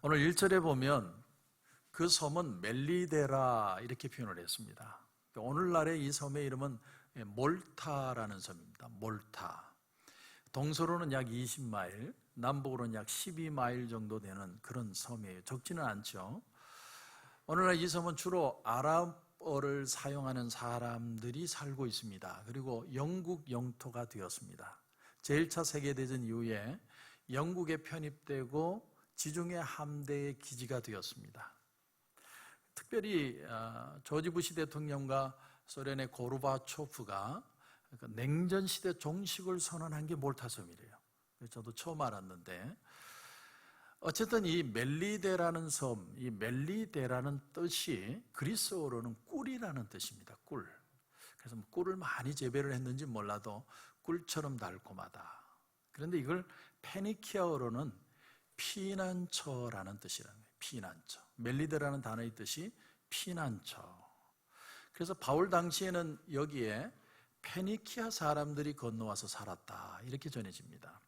오늘 1절에 보면 그 섬은 멜리데라 이렇게 표현을 했습니다. 오늘날의 이 섬의 이름은 몰타라는 섬입니다. 몰타. 동서로는 약 20마일, 남북으로는 약 12마일 정도 되는 그런 섬이에요. 적지는 않죠. 오늘날 이 섬은 주로 아랍어를 사용하는 사람들이 살고 있습니다. 그리고 영국 영토가 되었습니다. 제1차 세계대전 이후에 영국에 편입되고 지중해 함대의 기지가 되었습니다. 특별히 조지 부시 대통령과 소련의 고르바초프가 냉전 시대 종식을 선언한 게 몰타섬이래요. 저도 처음 알았는데, 어쨌든 이 멜리데라는 섬, 이 멜리데라는 뜻이 그리스어로는 꿀이라는 뜻입니다. 꿀. 그래서 꿀을 많이 재배를 했는지 몰라도 꿀처럼 달콤하다. 그런데 이걸 페니키아어로는 피난처라는 뜻이라는 거예요. 피난처. 멜리데라는 단어의 뜻이 피난처. 그래서 바울 당시에는 여기에 페니키아 사람들이 건너와서 살았다, 이렇게 전해집니다.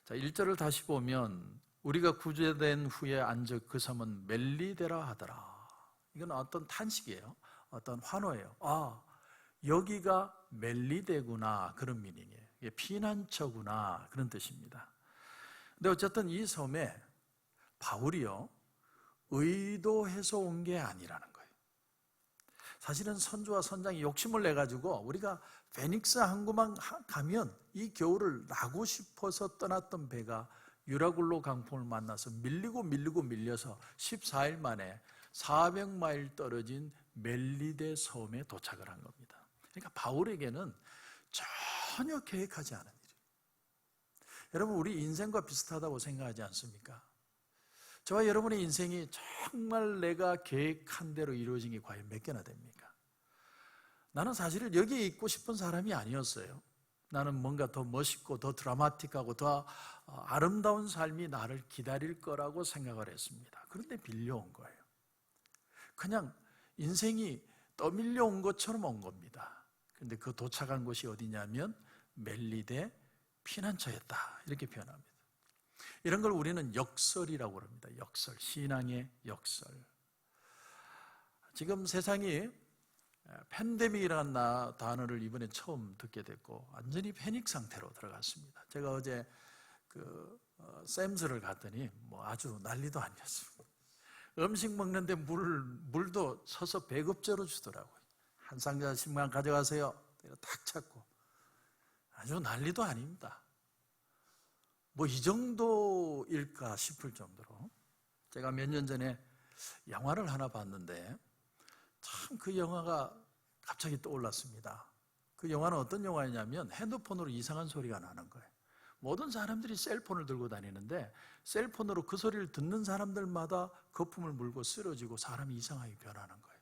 자, 1절을 다시 보면 우리가 구제된 후에 앉은 그 섬은 멜리데라 하더라. 이건 어떤 탄식이에요. 어떤 환호예요. 아, 여기가 멜리데구나, 그런 미닝이에요. 이게 피난처구나, 그런 뜻입니다. 근데 어쨌든 이 섬에 바울이요, 의도해서 온 게 아니라는 거예요. 사실은 선주와 선장이 욕심을 내가지고 우리가 페닉스 항구만 가면 이 겨울을 나고 싶어서 떠났던 배가 유라굴로 강풍을 만나서 밀려서 14일 만에 400마일 떨어진 멜리데 섬에 도착을 한 겁니다. 그러니까 바울에게는 전혀 계획하지 않은 일이에요. 여러분, 우리 인생과 비슷하다고 생각하지 않습니까? 저와 여러분의 인생이 정말 내가 계획한 대로 이루어진 게 과연 몇 개나 됩니까? 나는 사실 여기에 있고 싶은 사람이 아니었어요. 나는 뭔가 더 멋있고 더 드라마틱하고 더 아름다운 삶이 나를 기다릴 거라고 생각을 했습니다. 그런데 밀려온 거예요. 그냥 인생이 떠밀려온 것처럼 온 겁니다. 그런데 그 도착한 곳이 어디냐면 멜리데 피난처였다, 이렇게 표현합니다. 이런 걸 우리는 역설이라고 합니다. 역설, 신앙의 역설. 지금 세상이 팬데믹이라는 단어를 이번에 처음 듣게 됐고 완전히 패닉 상태로 들어갔습니다. 제가 어제 샘스를 갔더니 아주 난리도 아니었습니다. 음식 먹는데 물도 서서 배급제로 주더라고요. 한 상자씩만 가져가세요. 내가 딱 찾고 아주 난리도 아닙니다. 이 정도일까 싶을 정도로. 제가 몇 년 전에 영화를 하나 봤는데 참 그 영화가 갑자기 떠올랐습니다. 그 영화는 어떤 영화였냐면 핸드폰으로 이상한 소리가 나는 거예요. 모든 사람들이 셀폰을 들고 다니는데 셀폰으로 그 소리를 듣는 사람들마다 거품을 물고 쓰러지고 사람이 이상하게 변하는 거예요.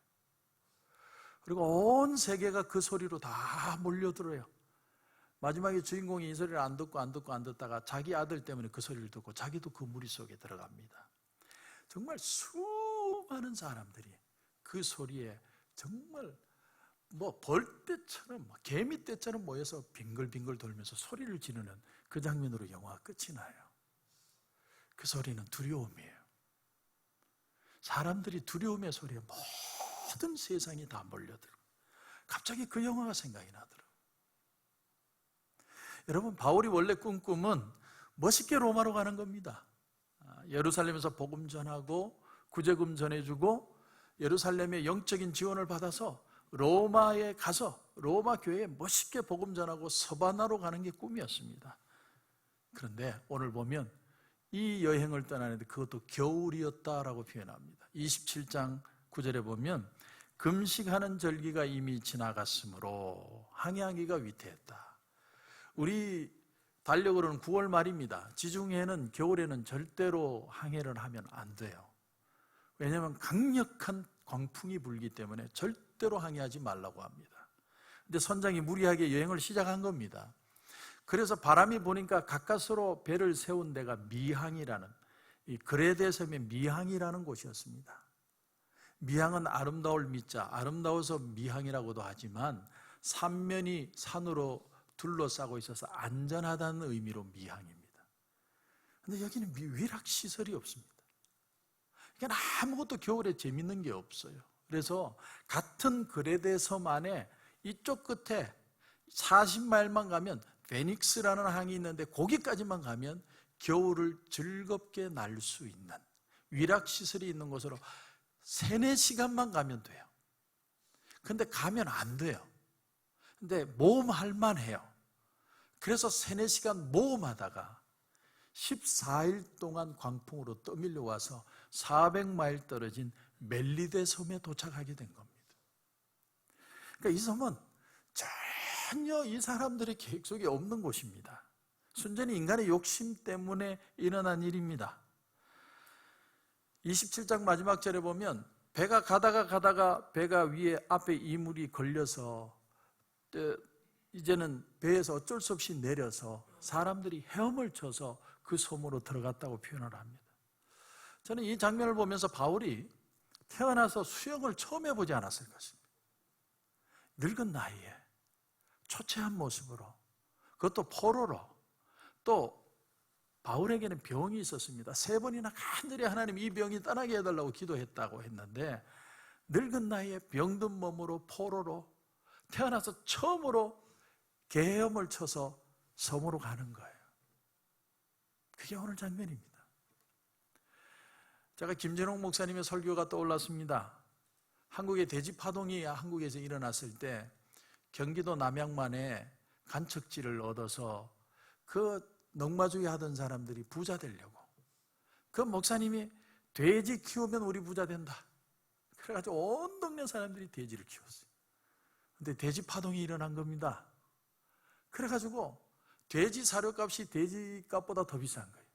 그리고 온 세계가 그 소리로 다 몰려들어요. 마지막에 주인공이 이 소리를 안 듣다가 자기 아들 때문에 그 소리를 듣고 자기도 그 무리 속에 들어갑니다. 정말 수많은 사람들이 그 소리에 정말 벌떼처럼 개미떼처럼 모여서 빙글빙글 돌면서 소리를 지르는 그 장면으로 영화가 끝이 나요. 그 소리는 두려움이에요. 사람들이 두려움의 소리에 모든 세상이 다 몰려들고 갑자기 그 영화가 생각이 나더라고요. 여러분, 바울이 원래 꿈은 멋있게 로마로 가는 겁니다. 예루살렘에서 복음 전하고 구제금 전해주고 예루살렘의 영적인 지원을 받아서 로마에 가서 로마 교회에 멋있게 복음 전하고 서바나로 가는 게 꿈이었습니다. 그런데 오늘 보면 이 여행을 떠나는데 그것도 겨울이었다라고 표현합니다. 27장 9절에 보면 금식하는 절기가 이미 지나갔으므로 항해하기가 위태했다. 우리 달력으로는 9월 말입니다. 지중해는 겨울에는 절대로 항해를 하면 안 돼요. 왜냐하면 강력한 광풍이 불기 때문에 절대로 항해하지 말라고 합니다. 근데 선장이 무리하게 여행을 시작한 겁니다. 그래서 바람이 부니까 가까스로 배를 세운 데가 미항이라는, 이 그레데 섬의 미항이라는 곳이었습니다. 미항은 아름다울 미자, 아름다워서 미항이라고도 하지만 삼면이 산으로 둘러싸고 있어서 안전하다는 의미로 미항입니다. 그런데 여기는 위락시설이 없습니다. 그러니까 아무것도 겨울에 재밌는 게 없어요. 그래서 같은 그레데 섬 안에 이쪽 끝에 40마일만 가면 베닉스라는 항이 있는데 거기까지만 가면 겨울을 즐겁게 날 수 있는 위락시설이 있는 곳으로 3-4시간만 가면 돼요. 근데 가면 안 돼요. 근데 모험할 만해요. 그래서 3-4시간 모험하다가 14일 동안 광풍으로 떠밀려 와서 400마일 떨어진 멜리데 섬에 도착하게 된 겁니다. 그러니까 이 섬은 전혀 이 사람들의 계획 속에 없는 곳입니다. 순전히 인간의 욕심 때문에 일어난 일입니다. 27장 마지막 절에 보면 배가 가다가 배가 위에 앞에 이물이 걸려서 이제는 배에서 어쩔 수 없이 내려서 사람들이 헤엄을 쳐서 그 섬으로 들어갔다고 표현을 합니다. 저는 이 장면을 보면서 바울이 태어나서 수영을 처음 해보지 않았을 것입니다. 늙은 나이에 초췌한 모습으로, 그것도 포로로, 또 바울에게는 병이 있었습니다. 3번이나 간절히 하나님 이 병이 떠나게 해달라고 기도했다고 했는데 늙은 나이에 병든 몸으로 포로로 태어나서 처음으로 개헤엄을 쳐서 섬으로 가는 거예요. 그게 오늘 장면입니다. 제가 김진홍 목사님의 설교가 떠올랐습니다. 한국의 대지파동이 한국에서 일어났을 때 경기도 남양만에 간척지를 얻어서 그 농마주기 하던 사람들이 부자 되려고, 그 목사님이 돼지 키우면 우리 부자 된다 그래가지고 온 동네 사람들이 돼지를 키웠어요. 근데 돼지 파동이 일어난 겁니다. 그래가지고 돼지 사료값이 돼지값보다 더 비싼 거예요.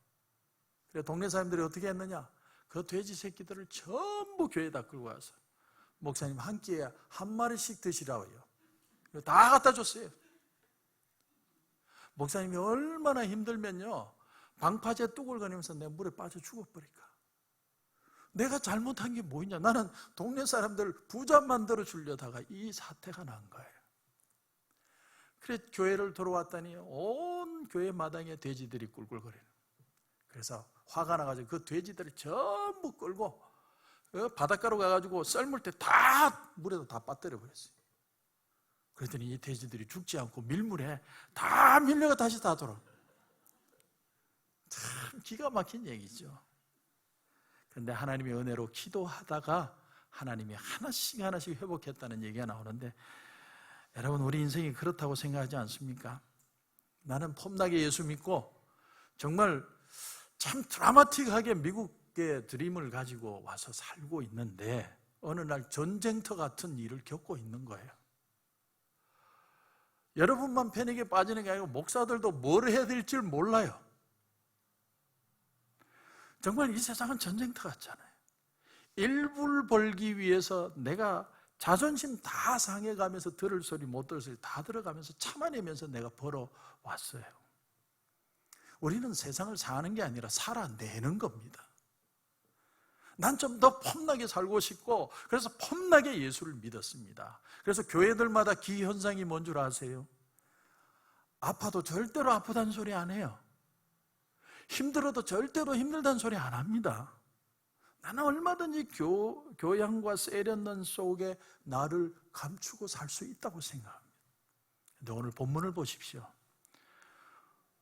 그래서 동네 사람들이 어떻게 했느냐, 그 돼지 새끼들을 전부 교회에다 끌고 와서 목사님 한 끼에 1마리씩 드시라고요. 다 갖다 줬어요. 목사님이 얼마나 힘들면요, 방파제 뚝을 거니면서 내 물에 빠져 죽어버릴까. 내가 잘못한 게 뭐 있냐. 나는 동네 사람들 부자 만들어 주려다가 이 사태가 난 거예요. 그래 교회를 들어왔더니 온 교회 마당에 돼지들이 꿀꿀거리는. 그래서 화가 나가지고 그 돼지들을 전부 끌고 바닷가로 가가지고 썰물 때 다 물에다 다 빠뜨려 버렸어요. 그랬더니 이 돼지들이 죽지 않고 밀물에 다 밀려가 다시 다 돌아. 참 기가 막힌 얘기죠. 그런데 하나님의 은혜로 기도하다가 하나님이 하나씩 회복했다는 얘기가 나오는데, 여러분 우리 인생이 그렇다고 생각하지 않습니까? 나는 폼나게 예수 믿고 정말 참 드라마틱하게 미국의 드림을 가지고 와서 살고 있는데 어느 날 전쟁터 같은 일을 겪고 있는 거예요. 여러분만 패닉에 빠지는 게 아니고 목사들도 뭘 해야 될지 몰라요. 정말 이 세상은 전쟁터 같잖아요. 일불 벌기 위해서 내가 자존심 다 상해가면서 들을 소리 못 들을 소리 다 들어가면서 참아내면서 내가 벌어왔어요. 우리는 세상을 사는 게 아니라 살아내는 겁니다. 난 좀 더 폼나게 살고 싶고 그래서 폼나게 예수를 믿었습니다. 그래서 교회들마다 기현상이 뭔 줄 아세요? 아파도 절대로 아프다는 소리 안 해요. 힘들어도 절대로 힘들다는 소리 안 합니다. 나는 얼마든지 교양과 세련된 속에 나를 감추고 살 수 있다고 생각합니다. 그런데 오늘 본문을 보십시오.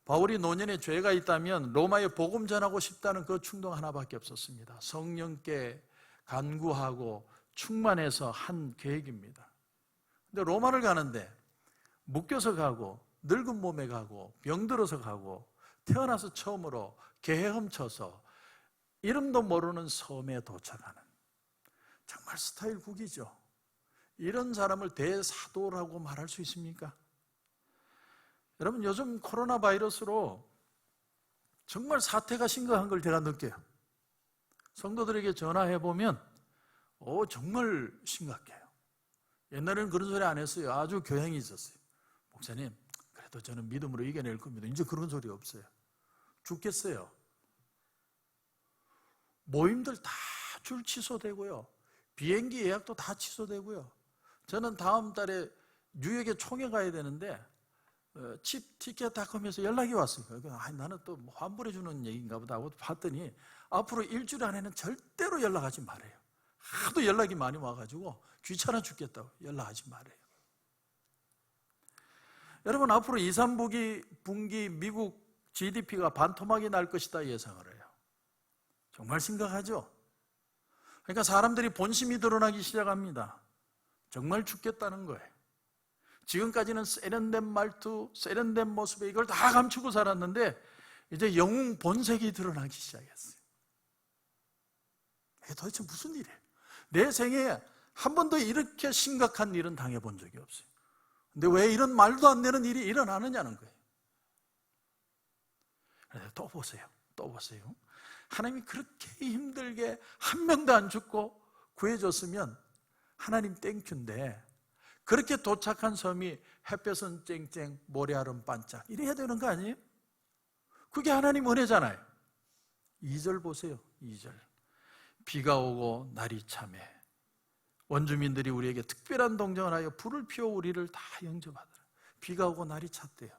바울이 노년에 죄가 있다면 로마에 복음 전하고 싶다는 그 충동 하나밖에 없었습니다. 성령께 간구하고 충만해서 한 계획입니다. 근데 로마를 가는데 묶여서 가고 늙은 몸에 가고 병들어서 가고 태어나서 처음으로 개헤엄쳐서 이름도 모르는 섬에 도착하는, 정말 스타일 국이죠. 이런 사람을 대사도라고 말할 수 있습니까? 여러분 요즘 코로나 바이러스로 정말 사태가 심각한 걸 제가 느껴요. 성도들에게 전화해보면 정말 심각해요. 옛날에는 그런 소리 안 했어요. 아주 교양이 있었어요. 목사님 그래도 저는 믿음으로 이겨낼 겁니다. 이제 그런 소리 없어요. 죽겠어요. 모임들 다 줄 취소되고요. 비행기 예약도 다 취소되고요. 저는 다음 달에 뉴욕에 총회 가야 되는데 칩티켓닷컴에서 연락이 왔어요. 나는 또 환불해 주는 얘기인가 보다 하고 봤더니 앞으로 일주일 안에는 절대로 연락하지 말아요. 하도 연락이 많이 와가지고 귀찮아 죽겠다고 연락하지 말아요. 여러분, 앞으로 2, 3분기 미국 GDP가 반토막이 날 것이다 예상을 해요. 정말 심각하죠? 그러니까 사람들이 본심이 드러나기 시작합니다. 정말 죽겠다는 거예요. 지금까지는 세련된 말투, 세련된 모습에 이걸 다 감추고 살았는데 이제 영웅 본색이 드러나기 시작했어요. 이게 도대체 무슨 일이에요? 내 생애에 한 번도 이렇게 심각한 일은 당해본 적이 없어요. 근데 왜 이런 말도 안 되는 일이 일어나느냐는 거예요. 또 보세요. 하나님이 그렇게 힘들게 한 명도 안 죽고 구해줬으면 하나님 땡큐인데, 그렇게 도착한 섬이 햇볕은 쨍쨍 모래알은 반짝 이래야 되는 거 아니에요? 그게 하나님 은혜잖아요. 2절 보세요. 2절. 비가 오고 날이 참해 원주민들이 우리에게 특별한 동정을 하여 불을 피워 우리를 다 영접하더라. 비가 오고 날이 찼대요.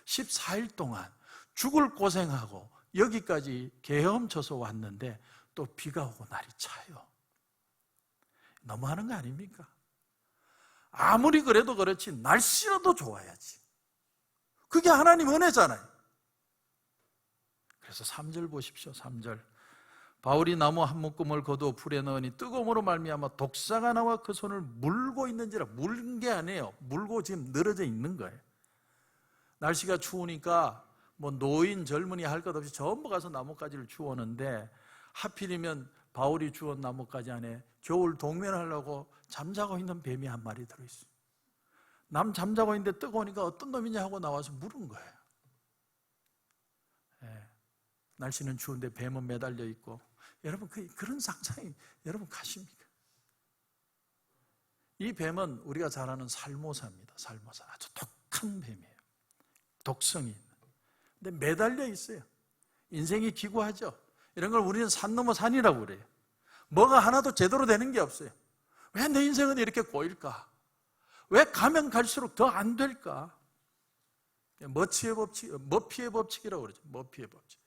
14일 동안 죽을 고생하고 여기까지 헤엄쳐서 왔는데 또 비가 오고 날이 차요. 너무하는 거 아닙니까? 아무리 그래도 그렇지 날씨라도 좋아야지. 그게 하나님 은혜잖아요. 그래서 3절 보십시오. 3절. 바울이 나무 한 묶음을 거두어 불에 넣으니 뜨거움으로 말미암아 독사가 나와 그 손을 물고 있는지라. 물은 게 아니에요. 물고 지금 늘어져 있는 거예요. 날씨가 추우니까 뭐 노인 젊은이 할 것 없이 전부 가서 나뭇가지를 주웠는데, 하필이면 바울이 주운 나뭇가지 안에 겨울 동면하려고 잠자고 있는 뱀이 한 마리 들어있어요. 남 잠자고 있는데 뜨거우니까 어떤 놈이냐 하고 나와서 물은 거예요. 날씨는 추운데 뱀은 매달려 있고. 여러분, 그런 상상이 여러분 가십니까? 이 뱀은 우리가 잘 아는 살모사입니다. 살모사. 아주 독한 뱀이에요. 독성이 있는. 근데 매달려 있어요. 인생이 기구하죠. 이런 걸 우리는 산 넘어 산이라고 그래요. 뭐가 하나도 제대로 되는 게 없어요. 왜 내 인생은 이렇게 꼬일까? 왜 가면 갈수록 더 안 될까? 머피의 법칙이라고 그러죠. 머피의 법칙.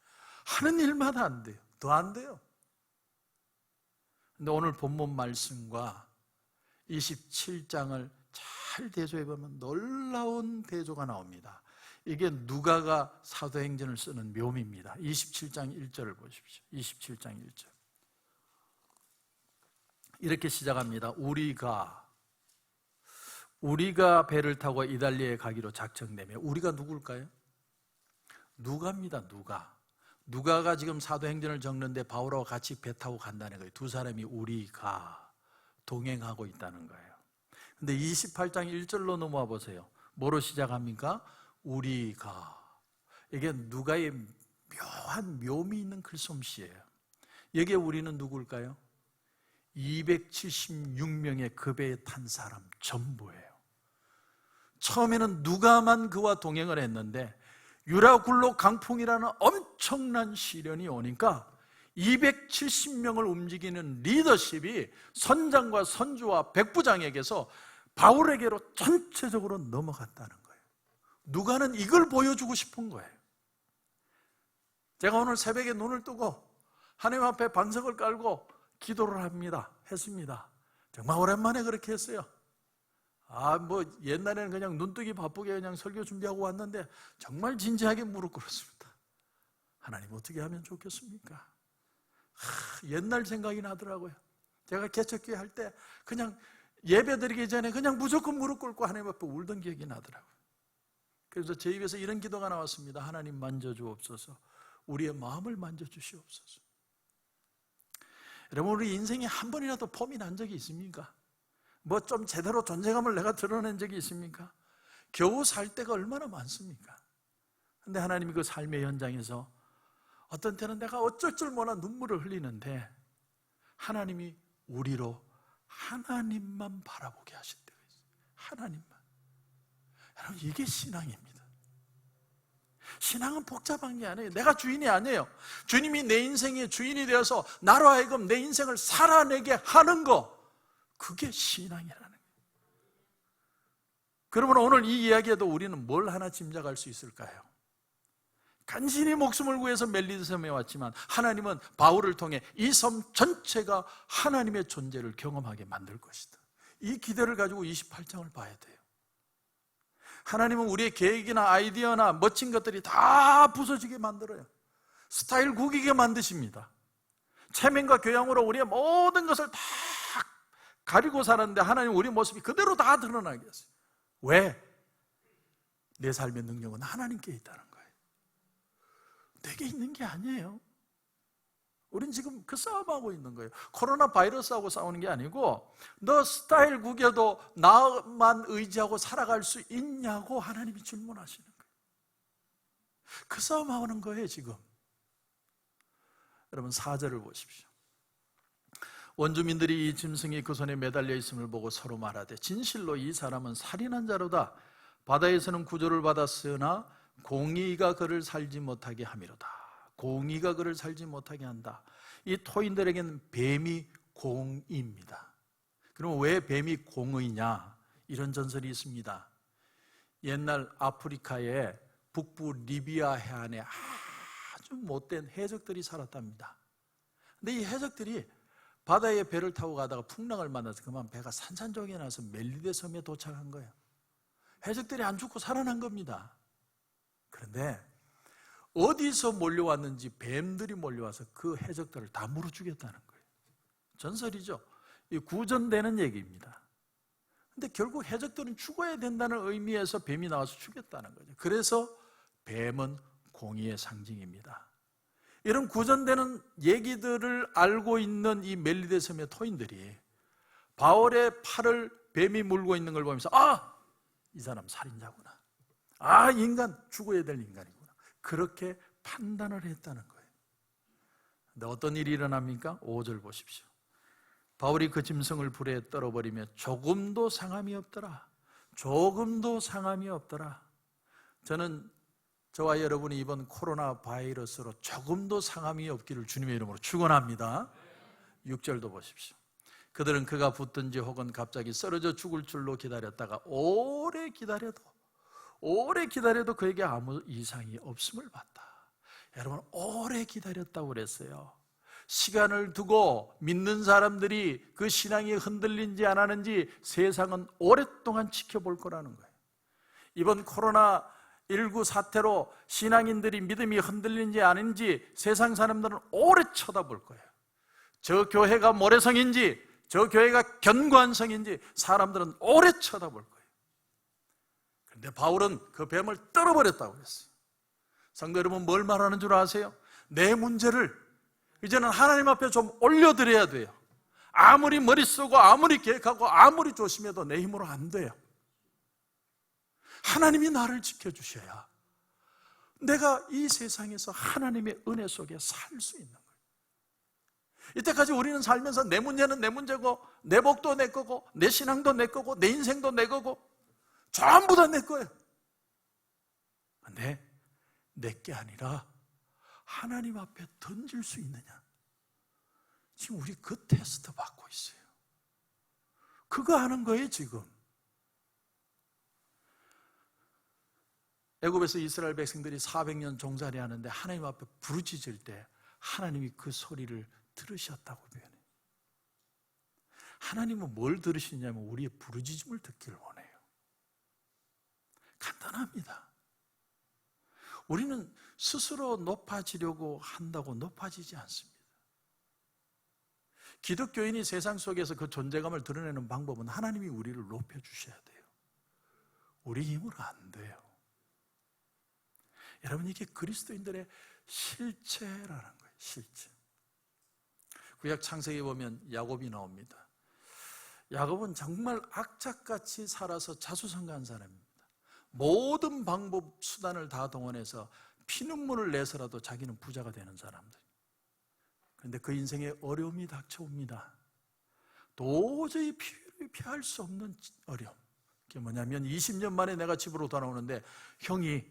하는 일마다 안 돼요. 더 안 돼요. 근데 오늘 본문 말씀과 27장을 잘 대조해 보면 놀라운 대조가 나옵니다. 이게 누가가 사도행전을 쓰는 묘미입니다. 27장 1절을 보십시오. 27장 1절. 이렇게 시작합니다. 우리가 배를 타고 이달리아에 가기로 작정되며. 우리가 누굴까요? 누가입니다. 누가가 지금 사도행전을 적는데 바울하고 같이 배 타고 간다는 거예요. 두 사람이 우리가 동행하고 있다는 거예요. 근데 28장 1절로 넘어와 보세요. 뭐로 시작합니까? 우리가. 이게 누가의 묘한 묘미 있는 글솜씨예요. 여기에 우리는 누굴까요? 276명의 그 배에 탄 사람 전부예요. 처음에는 누가만 그와 동행을 했는데 유라굴로 강풍이라는 엄청난 시련이 오니까 270명을 움직이는 리더십이 선장과 선주와 백부장에게서 바울에게로 전체적으로 넘어갔다는 거예요. 누가는 이걸 보여주고 싶은 거예요. 제가 오늘 새벽에 눈을 뜨고 하나님 앞에 반석을 깔고 기도를 했습니다. 정말 오랜만에 그렇게 했어요. 옛날에는 그냥 눈뜨기 바쁘게 그냥 설교 준비하고 왔는데 정말 진지하게 무릎 꿇었습니다. 하나님 어떻게 하면 좋겠습니까? 옛날 생각이 나더라고요. 제가 개척교회 할 때 그냥 예배 드리기 전에 그냥 무조건 무릎 꿇고 하나님 앞에 울던 기억이 나더라고요. 그래서 제 입에서 이런 기도가 나왔습니다. 하나님 만져주옵소서. 우리의 마음을 만져주시옵소서. 여러분, 우리 인생에 한 번이라도 폼이 난 적이 있습니까? 뭐 좀 제대로 존재감을 내가 드러낸 적이 있습니까? 겨우 살 때가 얼마나 많습니까? 근데 하나님이 그 삶의 현장에서 어떤 때는 내가 어쩔 줄 몰라 눈물을 흘리는데 하나님이 우리로 하나님만 바라보게 하실 때가 있어요. 하나님만. 여러분, 이게 신앙입니다. 신앙은 복잡한 게 아니에요. 내가 주인이 아니에요. 주님이 내 인생의 주인이 되어서 나로 하여금 내 인생을 살아내게 하는 거, 그게 신앙이라는 거예요. 그러면 오늘 이 이야기에도 우리는 뭘 하나 짐작할 수 있을까요? 간신히 목숨을 구해서 멜리드 섬에 왔지만 하나님은 바울을 통해 이 섬 전체가 하나님의 존재를 경험하게 만들 것이다. 이 기대를 가지고 28장을 봐야 돼요. 하나님은 우리의 계획이나 아이디어나 멋진 것들이 다 부서지게 만들어요. 스타일 구기게 만드십니다. 체면과 교양으로 우리의 모든 것을 다 가리고 살았는데 하나님 우리 모습이 그대로 다 드러나게 했어요. 왜? 내 삶의 능력은 하나님께 있다는 거예요. 내게 있는 게 아니에요. 우린 지금 그 싸움하고 있는 거예요. 코로나 바이러스하고 싸우는 게 아니고 너 스타일 구겨도 나만 의지하고 살아갈 수 있냐고 하나님이 질문하시는 거예요. 그 싸움하는 거예요 지금. 여러분 4절을 보십시오. 원주민들이 이 짐승이 그 손에 매달려 있음을 보고 서로 말하되 진실로 이 사람은 살인한 자로다. 바다에서는 구조를 받았으나 공의가 그를 살지 못하게 함이로다. 공의가 그를 살지 못하게 한다. 이 토인들에게는 뱀이 공의입니다. 그럼 왜 뱀이 공의냐? 이런 전설이 있습니다. 옛날 아프리카의 북부 리비아 해안에 아주 못된 해적들이 살았답니다. 근데 이 해적들이 바다에 배를 타고 가다가 풍랑을 만나서 그만 배가 산산조각이 나서 멜리데 섬에 도착한 거예요. 해적들이 안 죽고 살아난 겁니다. 그런데 어디서 몰려왔는지 뱀들이 몰려와서 그 해적들을 다 물어 죽였다는 거예요. 전설이죠. 이 구전되는 얘기입니다. 근데 결국 해적들은 죽어야 된다는 의미에서 뱀이 나와서 죽였다는 거죠. 그래서 뱀은 공의의 상징입니다. 이런 구전되는 얘기들을 알고 있는 이 멜리데 섬의 토인들이 바울의 팔을 뱀이 물고 있는 걸 보면서 이 사람 살인자구나. 이 인간 죽어야 될 인간이구나. 그렇게 판단을 했다는 거예요. 근데 어떤 일이 일어납니까? 5절 보십시오. 바울이 그 짐승을 불에 떨어버리며 조금도 상함이 없더라. 조금도 상함이 없더라. 저는 저와 여러분이 이번 코로나 바이러스로 조금도 상함이 없기를 주님의 이름으로 축원합니다. 6절도 보십시오. 그들은 그가 붙든지 혹은 갑자기 쓰러져 죽을 줄로 기다렸다가 오래 기다려도 그에게 아무 이상이 없음을 봤다. 여러분 오래 기다렸다고 그랬어요. 시간을 두고 믿는 사람들이 그 신앙이 흔들린지 안 하는지 세상은 오랫동안 지켜볼 거라는 거예요. 이번 코로나19 사태로 신앙인들이 믿음이 흔들린지 아닌지 세상 사람들은 오래 쳐다볼 거예요. 저 교회가 모래성인지 저 교회가 견고한성인지 사람들은 오래 쳐다볼 거예요. 그런데 바울은 그 뱀을 떨어버렸다고 그랬어요. 성도 여러분 뭘 말하는 줄 아세요? 내 문제를 이제는 하나님 앞에 좀 올려드려야 돼요. 아무리 머리 쓰고 아무리 계획하고 아무리 조심해도 내 힘으로 안 돼요. 하나님이 나를 지켜주셔야 내가 이 세상에서 하나님의 은혜 속에 살 수 있는 거예요. 이때까지 우리는 살면서 내 문제는 내 문제고 내 복도 내 거고 내 신앙도 내 거고 내 인생도 내 거고 전부 다 내 거예요. 근데 내게 아니라 하나님 앞에 던질 수 있느냐? 지금 우리 그 테스트 받고 있어요. 그거 하는 거예요 지금. 애굽에서 이스라엘 백성들이 400년 종살이 하는데 하나님 앞에 부르짖을 때 하나님이 그 소리를 들으셨다고 표현해요. 하나님은 뭘 들으시냐면 우리의 부르짖음을 듣기를 원해요. 간단합니다. 우리는 스스로 높아지려고 한다고 높아지지 않습니다. 기독교인이 세상 속에서 그 존재감을 드러내는 방법은 하나님이 우리를 높여주셔야 돼요. 우리 힘으로 안 돼요. 여러분 이게 그리스도인들의 실체라는 거예요. 실체. 구약 창세기 보면 야곱이 나옵니다. 야곱은 정말 악착같이 살아서 자수성가한 사람입니다. 모든 방법 수단을 다 동원해서 피눈물을 내서라도 자기는 부자가 되는 사람들. 그런데 그 인생에 어려움이 닥쳐옵니다. 도저히 피할 수 없는 어려움. 그게 뭐냐면 20년 만에 내가 집으로 돌아오는데 형이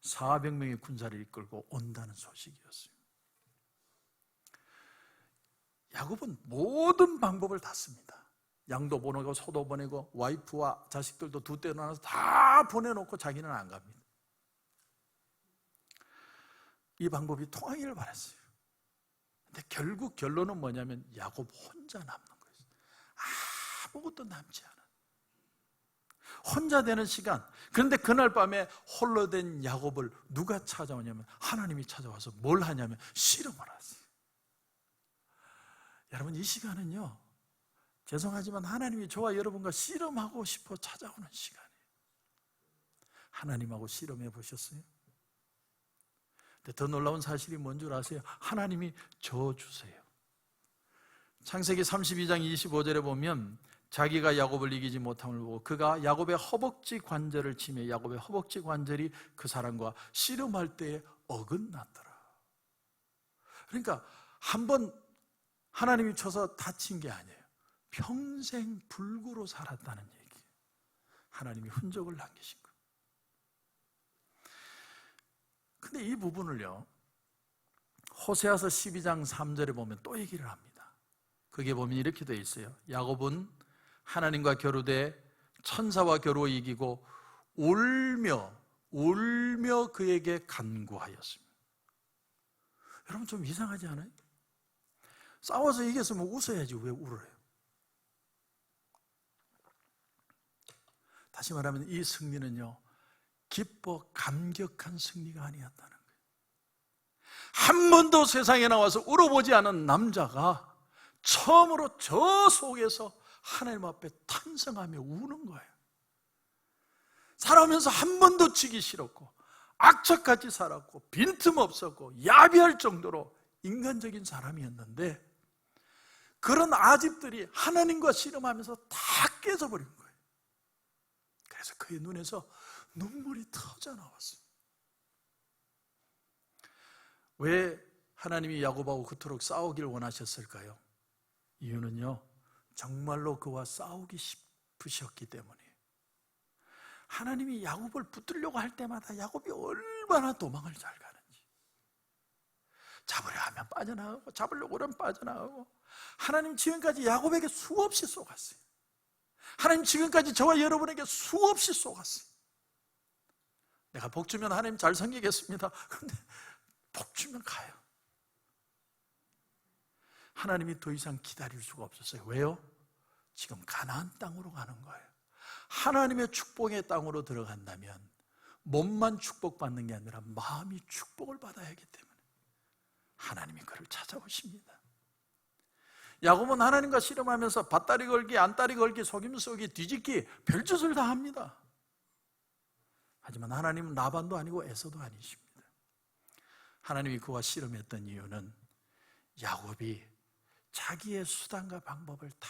400명의 군사를 이끌고 온다는 소식이었어요. 야곱은 모든 방법을 다 씁니다. 양도 보내고 소도 보내고 와이프와 자식들도 두 떼 나눠서 다 보내놓고 자기는 안 갑니다. 이 방법이 통하기를 바랐어요. 근데 결국 결론은 뭐냐면 야곱 혼자 남는 거예요. 아무것도 남지 않아. 혼자 되는 시간. 그런데 그날 밤에 홀로 된 야곱을 누가 찾아오냐면 하나님이 찾아와서 뭘 하냐면 씨름을 하세요. 여러분, 이 시간은요, 죄송하지만 하나님이 저와 여러분과 씨름하고 싶어 찾아오는 시간이에요. 하나님하고 씨름해 보셨어요? 근데 더 놀라운 사실이 뭔 줄 아세요? 하나님이 저 주세요. 창세기 32장 25절에 보면 자기가 야곱을 이기지 못함을 보고 그가 야곱의 허벅지 관절을 치매 야곱의 허벅지 관절이 그 사람과 씨름할 때에 어긋났더라. 그러니까 한번 하나님이 쳐서 다친 게 아니에요. 평생 불구로 살았다는 얘기예요. 하나님이 흔적을 남기신 거예요. 근데 이 부분을요, 호세아서 12장 3절에 보면 또 얘기를 합니다. 거기에 보면 이렇게 되어 있어요. 야곱은 하나님과 겨루되 천사와 겨루어 이기고 울며 그에게 간구하였습니다. 여러분, 좀 이상하지 않아요? 싸워서 이겼으면 웃어야지 왜 울어요? 다시 말하면 이 승리는요, 기뻐 감격한 승리가 아니었다는 거예요. 한 번도 세상에 나와서 울어보지 않은 남자가 처음으로 저 속에서 하나님 앞에 탄성하며 우는 거예요. 살아오면서 한 번도 지기 싫었고 악착같이 살았고 빈틈없었고 야비할 정도로 인간적인 사람이었는데 그런 아집들이 하나님과 씨름하면서 다 깨져버린 거예요. 그래서 그의 눈에서 눈물이 터져 나왔어요. 왜 하나님이 야곱하고 그토록 싸우길 원하셨을까요? 이유는요, 정말로 그와 싸우기 싶으셨기 때문이에요. 하나님이 야곱을 붙들려고 할 때마다 야곱이 얼마나 도망을 잘 가는지, 잡으려 하면 빠져나가고 잡으려고 하면 빠져나가고, 하나님 지금까지 야곱에게 수없이 쏘갔어요. 하나님 지금까지 저와 여러분에게 수없이 쏘갔어요. 내가 복 주면 하나님 잘 섬기겠습니다. 그런데 복 주면 가요. 하나님이 더 이상 기다릴 수가 없었어요. 왜요? 지금 가나안 땅으로 가는 거예요. 하나님의 축복의 땅으로 들어간다면 몸만 축복받는 게 아니라 마음이 축복을 받아야 하기 때문에 하나님이 그를 찾아오십니다. 야곱은 하나님과 씨름하면서 밭다리 걸기, 안다리 걸기, 속임 쏘기, 뒤집기 별짓을 다 합니다. 하지만 하나님은 라반도 아니고 에서도 아니십니다. 하나님이 그와 씨름했던 이유는 야곱이 자기의 수단과 방법을 다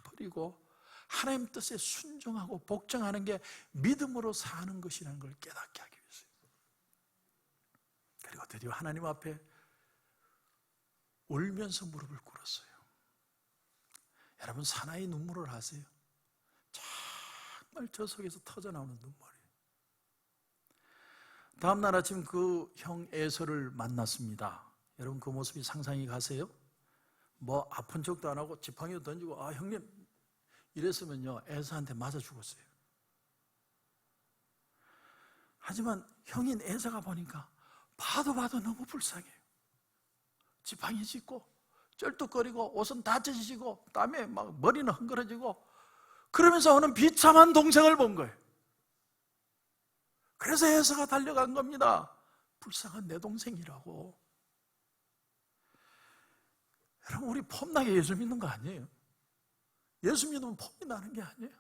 버리고 하나님 뜻에 순종하고 복종하는 게 믿음으로 사는 것이라는 걸 깨닫게 하기 위해서요. 그리고 드디어 하나님 앞에 울면서 무릎을 꿇었어요. 여러분, 사나이 눈물을 아세요? 정말 저 속에서 터져나오는 눈물이에요. 다음날 아침 그 형 에서를 만났습니다. 여러분, 그 모습이 상상이 가세요? 뭐 아픈 척도 안 하고 지팡이도 던지고, 아 형님 이랬으면요 에서한테 맞아 죽었어요. 하지만 형인 에서가 보니까 봐도 너무 불쌍해요. 지팡이 짚고 쩔뚝거리고 옷은 다 찢어지고 땀에 막 머리는 헝클어지고 그러면서 오는 비참한 동생을 본 거예요. 그래서 에서가 달려간 겁니다. 불쌍한 내 동생이라고. 여러분, 우리 폼나게 예수 믿는 거 아니에요. 예수 믿으면 폼이 나는 게 아니에요.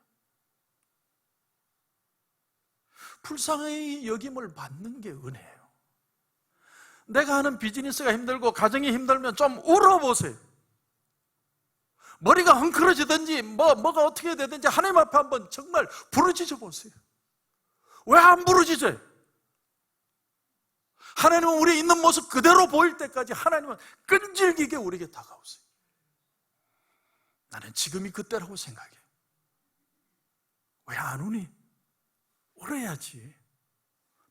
불쌍히 여김을 받는 게 은혜예요. 내가 하는 비즈니스가 힘들고 가정이 힘들면 좀 울어보세요. 머리가 헝클어지든지 뭐가 어떻게 되든지 하나님 앞에 한번 정말 부르짖어 보세요. 왜 안 부르짖어요? 하나님은 우리 있는 모습 그대로 보일 때까지 하나님은 끈질기게 우리에게 다가오세요. 나는 지금이 그때라고 생각해. 왜 안 우니? 울어야지.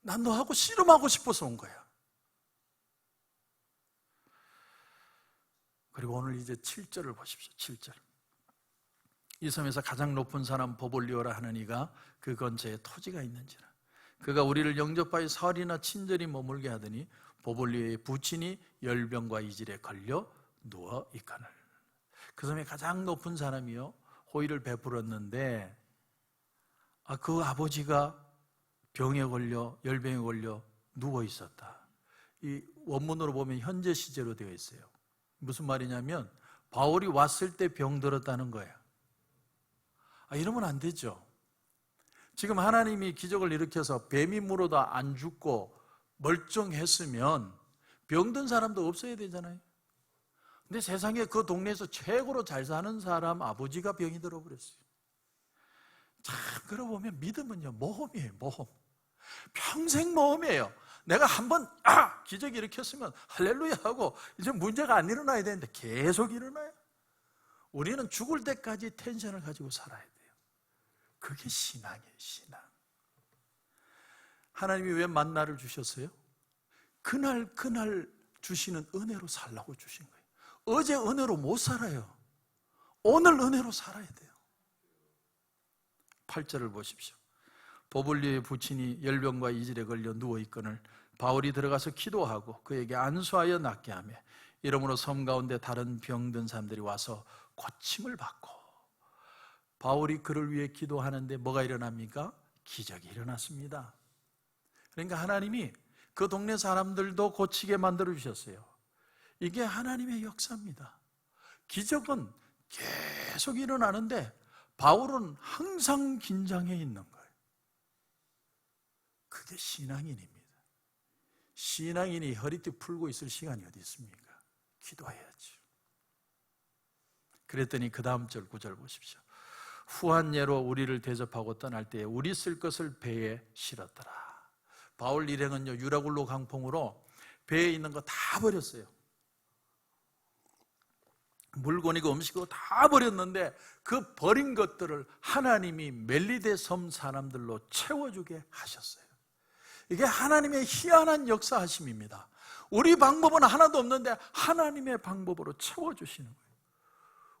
난 너하고 씨름하고 싶어서 온 거야. 그리고 오늘 이제 7절을 보십시오. 7절. 이 섬에서 가장 높은 사람 보볼리오라 하는 이가 그 근처에 토지가 있는지라. 그가 우리를 영접하여 사흘이나 친절히 머물게 하더니 보볼리오의 부친이 열병과 이질에 걸려 누워 있거늘. 그 섬에 가장 높은 사람이요 호의를 베풀었는데 그 아버지가 병에 걸려 열병에 걸려 누워 있었다. 이 원문으로 보면 현재 시제로 되어 있어요. 무슨 말이냐면 바울이 왔을 때 병들었다는 거예요. 이러면 안 되죠. 지금 하나님이 기적을 일으켜서 뱀이 물어도 안 죽고 멀쩡했으면 병든 사람도 없어야 되잖아요. 근데 세상에 그 동네에서 최고로 잘 사는 사람 아버지가 병이 들어버렸어요. 참 그러고 보면 믿음은요 모험이에요. 모험. 평생 모험이에요. 내가 한번 기적이 일으켰으면 할렐루야 하고 이제 문제가 안 일어나야 되는데 계속 일어나요. 우리는 죽을 때까지 텐션을 가지고 살아야 돼요. 그게 신앙이에요. 신앙. 하나님이 왜 만나를 주셨어요? 그날 주시는 은혜로 살라고 주신 거예요. 어제 은혜로 못 살아요. 오늘 은혜로 살아야 돼요. 8절을 보십시오. 보블리오의 부친이 열병과 이질에 걸려 누워있거늘 바울이 들어가서 기도하고 그에게 안수하여 낫게 하며 이러므로 섬 가운데 다른 병든 사람들이 와서 고침을 받고, 바울이 그를 위해 기도하는데 뭐가 일어납니까? 기적이 일어났습니다. 그러니까 하나님이 그 동네 사람들도 고치게 만들어 주셨어요. 이게 하나님의 역사입니다. 기적은 계속 일어나는데 바울은 항상 긴장해 있는 거예요. 그게 신앙인입니다. 신앙인이 허리띠 풀고 있을 시간이 어디 있습니까? 기도해야죠. 그랬더니 그 다음 절 9절 보십시오. 후한 예로 우리를 대접하고 떠날 때에 우리 쓸 것을 배에 실었더라. 바울 일행은요 유라굴로 강풍으로 배에 있는 거 다 버렸어요. 물건이고 음식이고 다 버렸는데 그 버린 것들을 하나님이 멜리데 섬 사람들로 채워주게 하셨어요. 이게 하나님의 희한한 역사하심입니다. 우리 방법은 하나도 없는데 하나님의 방법으로 채워주시는 거예요.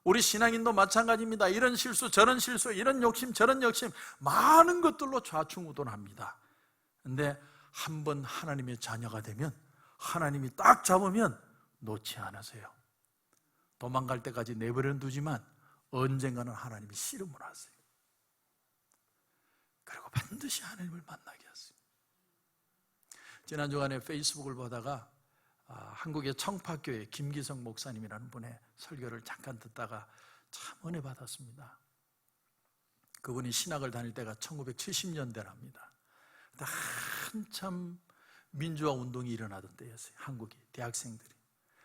우리 신앙인도 마찬가지입니다. 이런 실수 저런 실수, 이런 욕심 저런 욕심, 많은 것들로 좌충우돌합니다. 근데 한번 하나님의 자녀가 되면 하나님이 딱 잡으면 놓지 않으세요. 도망갈 때까지 내버려 두지만 언젠가는 하나님이 씨름을 하세요. 그리고 반드시 하나님을 만나게 하세요. 지난 주간에 페이스북을 보다가 한국의 청파교회 김기성 목사님이라는 분의 설교를 잠깐 듣다가 참 은혜 받았습니다. 그분이 신학을 다닐 때가 1970년대랍니다. 한참 민주화 운동이 일어나던 때였어요. 한국이, 대학생들이.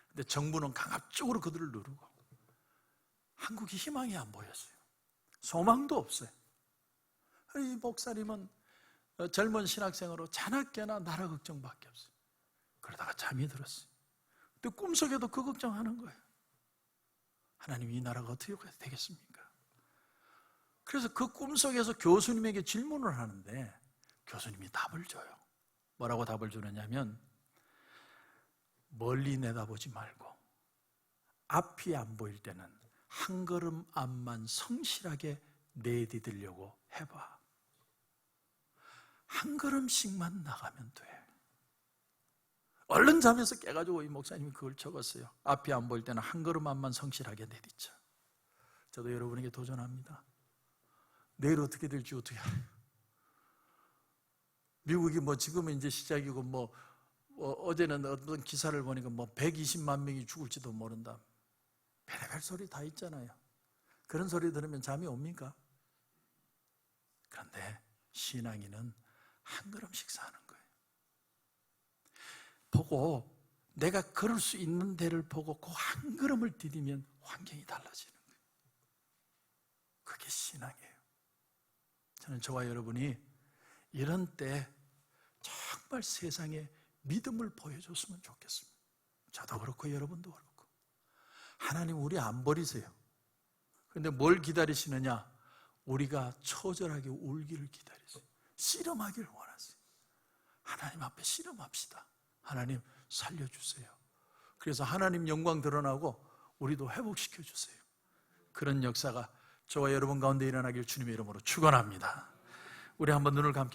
근데 정부는 강압적으로 그들을 누르고 한국이 희망이 안 보였어요. 소망도 없어요. 이 목사님은 젊은 신학생으로 자나깨나 나라 걱정밖에 없어요. 그러다가 잠이 들었어요. 근데 꿈속에도 그 걱정하는 거예요. 하나님 이 나라가 어떻게 되겠습니까? 그래서 그 꿈속에서 교수님에게 질문을 하는데 교수님이 답을 줘요. 뭐라고 답을 주느냐면 멀리 내다보지 말고 앞이 안 보일 때는 한 걸음 앞만 성실하게 내디디려고 해봐. 한 걸음씩만 나가면 돼. 얼른 잠에서 깨가지고 이 목사님이 그걸 적었어요. 앞이 안 보일 때는 한 걸음 앞만 성실하게 내디쳐. 저도 여러분에게 도전합니다. 내일 어떻게 될지 어떻게 알아요? 미국이 지금은 이제 시작이고 어제는 어떤 기사를 보니까 120만 명이 죽을지도 모른다. 별의별 소리 다 있잖아요. 그런 소리 들으면 잠이 옵니까? 그런데 신앙인은 한 걸음씩 사는 거예요. 보고 내가 걸을 수 있는 데를 보고 그 한 걸음을 디디면 환경이 달라지는 거예요. 그게 신앙이에요. 저는 저와 여러분이 이런 때 정말 세상에 믿음을 보여줬으면 좋겠습니다. 저도 그렇고 여러분도 그렇고. 하나님 우리 안 버리세요. 그런데 뭘 기다리시느냐? 우리가 처절하게 울기를 기다리세요. 씨름하기를 원하세요. 하나님 앞에 씨름합시다. 하나님 살려주세요. 그래서 하나님 영광 드러나고 우리도 회복시켜주세요. 그런 역사가 저와 여러분 가운데 일어나길 주님의 이름으로 축원합니다. 우리 한번 눈을 감겠습니다.